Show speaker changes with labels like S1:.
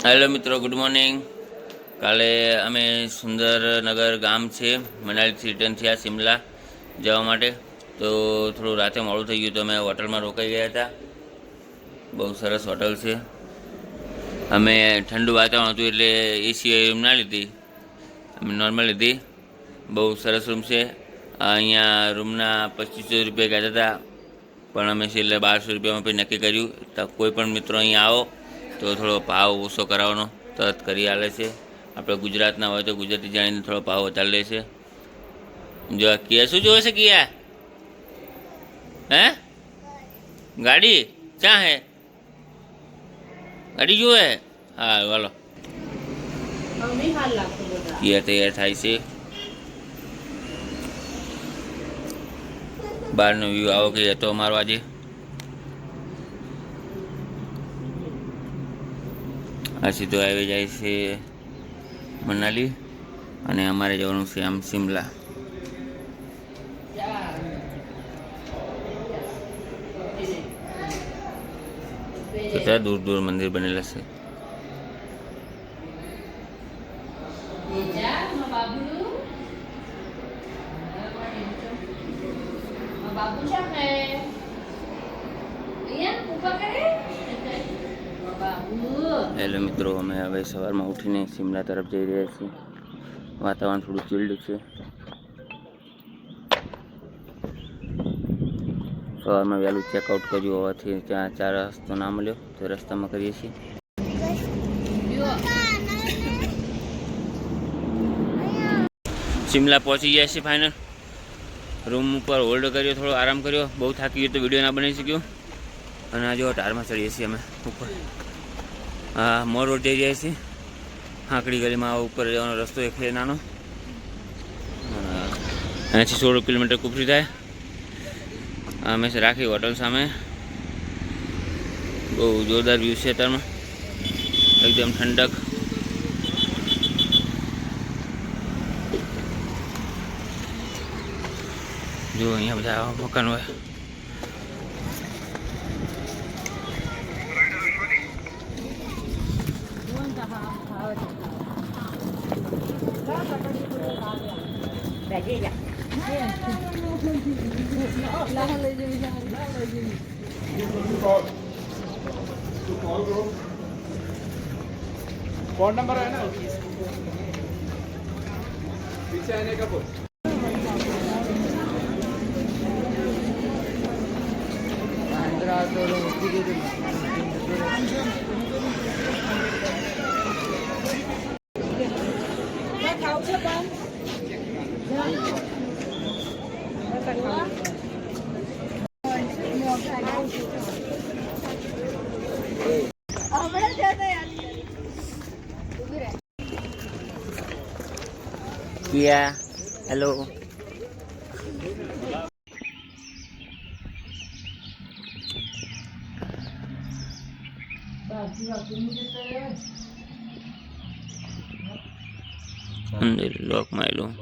S1: Hello મિત્રો, good morning. કાલે અમે સુંદરનગર ગામ છે મનાલીથી રિટર્ન થયા શિમલા જવા માટે. તો થોડું રાતે મોડું થઈ ગયું તો અમે હોટલમાં રોકાઈ ગયા હતા. બહુ સરસ હોટલ છે. અમે ઠંડુ વાતાવરણ હતું એટલે એસી રૂમ ના લીધી, અમે નોર્મલ લીધી. બહુ સરસ રૂમ છે. અહીંયા રૂમના 2500 રૂપિયા કહેતા હતા, પણ અમે છેલ્લે 1200 રૂપિયામાં પછી નક્કી કર્યું. તો કોઈ પણ મિત્રો અહીંયા આવો તો થોડો ભાવ ઓછો કરાવવાનો તરત કરી આલે છે. આપણે ગુજરાતના હોય તો ગુજરાતી જાણીને થોડો ભાવ વધારે લે છે. જો કિયા શું જોવે છે? કિયા હે ગાડી ક્યાં હે? ગાડી જોવે? હા વાલો. કિયા તૈયાર થાય છે. બહારનો વ્યૂ આવો કે હતો અમારો આજે. આ સીધો આવી જાય છે મનાલી અને અમારે જવાનું છે આમ શિમલા. બધા દૂર દૂર મંદિર બનેલા છે. હેલો મિત્રો, અમે હવે સવારમાં ઉઠીને શિમલા તરફ જઈ રહ્યા છીએ. વાતાવરણ થોડું ચીલ્ડ છે. સવારમાં વહેલું ચેકઆઉટ કર્યું હોવાથી ત્યાં 4 રસ્તો ના મળ્યો તો રસ્તામાં કરીએ છીએ. શિમલા પહોંચી ગયા છીએ ફાઇનલ. રૂમ ઉપર હોલ્ડ કર્યો, થોડો આરામ કર્યો. બહુ થાકી ગયો તો વિડીયો ના બનાવી શક્યો. અને આ જો ટારમાં ચડીએ છીએ અમે ઉપર. હા, મોર રોડ જઈ રહ્યા છીએ. હાંકડી ગલીમાં ઉપર જવાનો રસ્તો એક છે નાનો. અહીંયાથી 16 કિલોમીટર કુફરી થાય. અમે રાખી હોટલ સામે. બહુ જોરદાર વ્યૂ છે અત્યારમાં, એકદમ ઠંડક. જો અહીંયા બધા મકાન હોય.
S2: फोन नंबर है ना पीछे आने का बोल.
S1: કિયા હેલો. અંદર લોક મારેલું.